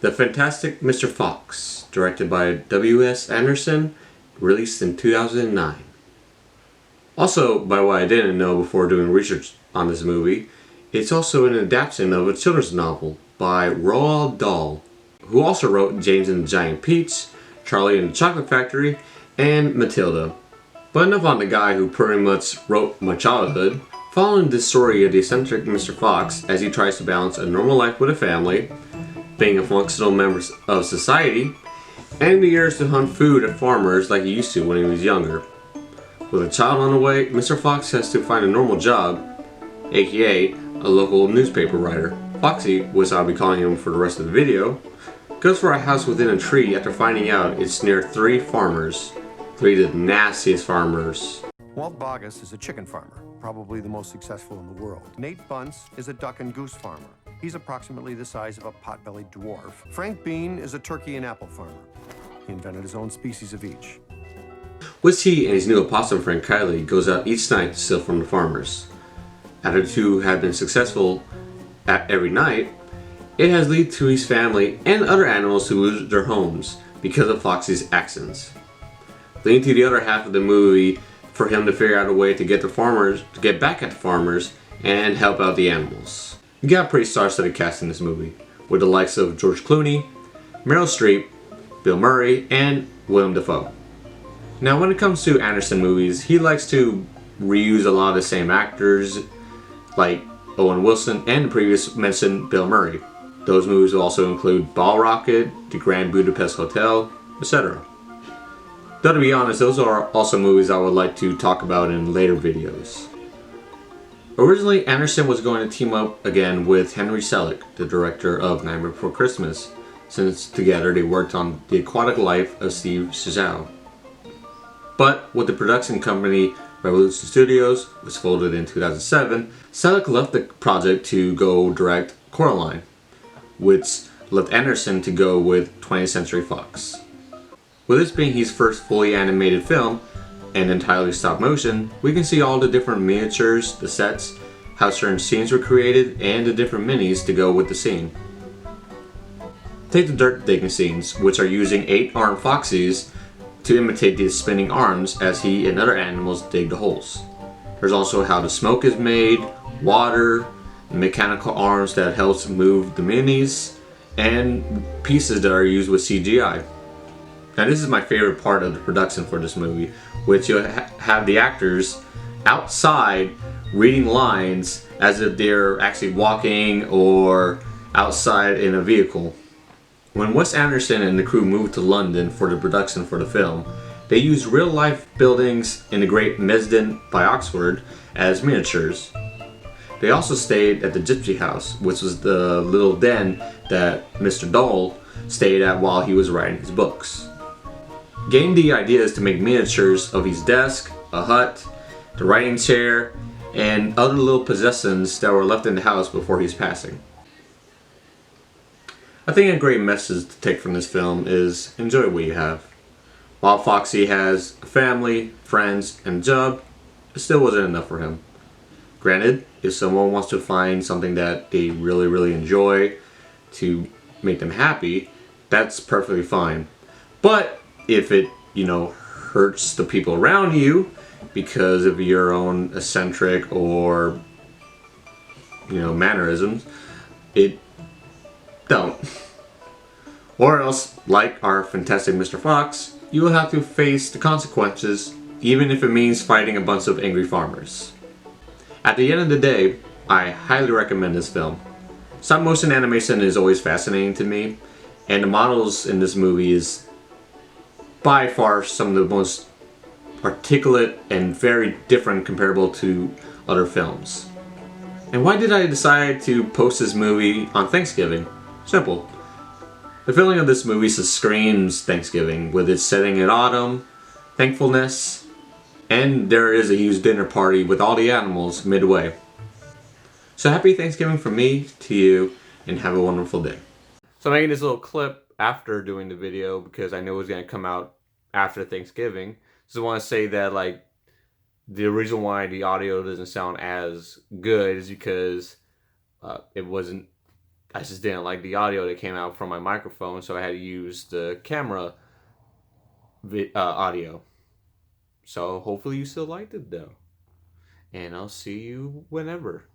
The Fantastic Mr. Fox, directed by W.S. Anderson, released in 2009. Also, by what I didn't know before doing research on this movie, it's also an adaptation of a children's novel by Roald Dahl, who also wrote James and the Giant Peach, Charlie and the Chocolate Factory, and Matilda. But enough on the guy who pretty much wrote my childhood. Following the story of the eccentric Mr. Fox as he tries to balance a normal life with a family, being a functional member of society, and the urge to hunt food at farmers like he used to when he was younger. With a child on the way, Mr. Fox has to find a normal job, aka a local newspaper writer. Foxy, which I'll be calling him for the rest of the video, goes for a house within a tree after finding out it's near 3 farmers. 3 of the nastiest farmers. Walt Bogus is a chicken farmer, probably the most successful in the world. Nate Bunce is a duck and goose farmer. He's approximately the size of a pot-bellied dwarf. Frank Bean is a turkey and apple farmer. He invented his own species of each. Which he and his new opossum friend Kylie goes out each night to steal from the farmers. After the two have been successful at every night, it has led to his family and other animals to lose their homes because of Foxy's actions. Leading to the other half of the movie for him to figure out a way to get back at the farmers and help out the animals. You got a pretty star-studded cast in this movie, with the likes of George Clooney, Meryl Streep, Bill Murray, and Willem Dafoe. Now when it comes to Anderson movies, he likes to reuse a lot of the same actors, like Owen Wilson and the previous mentioned Bill Murray. Those movies will also include Ball Rocket, The Grand Budapest Hotel, etc. Though to be honest, those are also movies I would like to talk about in later videos. Originally, Anderson was going to team up again with Henry Selick, the director of Nightmare Before Christmas, since together they worked on The Aquatic Life of Steve Zissou. But with the production company Revolution Studios, which folded in 2007, Selick left the project to go direct Coraline, which left Anderson to go with 20th Century Fox. With this being his first fully animated film, and entirely stop motion, we can see all the different miniatures, the sets, how certain scenes were created, and the different minis to go with the scene. Take the dirt digging scenes, which are using 8-armed foxes to imitate the spinning arms as he and other animals dig the holes. There's also how the smoke is made, water, mechanical arms that helps move the minis, and pieces that are used with CGI. Now this is my favorite part of the production for this movie, which you'll have the actors outside reading lines as if they're actually walking or outside in a vehicle. When Wes Anderson and the crew moved to London for the production for the film, they used real-life buildings in the Great Mesden by Oxford as miniatures. They also stayed at the Gypsy House, which was the little den that Mr. Dahl stayed at while he was writing his books. Getting the ideas to make miniatures of his desk, a hut, the writing chair, and other little possessions that were left in the house before his passing. I think a great message to take from this film is enjoy what you have. While Foxy has a family, friends, and a job, it still wasn't enough for him. Granted, if someone wants to find something that they really enjoy to make them happy, that's perfectly fine. But if it, hurts the people around you because of your own eccentric or, mannerisms, don't. Or else, like our fantastic Mr. Fox, you will have to face the consequences, even if it means fighting a bunch of angry farmers. At the end of the day, I highly recommend this film. Stop motion animation is always fascinating to me, and the models in this movie is by far some of the most articulate and very different comparable to other films. And why did I decide to post this movie on Thanksgiving? Simple. The feeling of this movie screams Thanksgiving, with its setting in autumn, thankfulness, and there is a huge dinner party with all the animals midway. So happy Thanksgiving from me to you, and have a wonderful day. So I'm making this little clip after doing the video because I know it was going to come out after Thanksgiving. So I want to say that the reason why the audio doesn't sound as good is because it wasn't I just didn't like the audio that came out from my microphone, so I had to use the camera audio. So hopefully you still liked it though. And I'll see you whenever.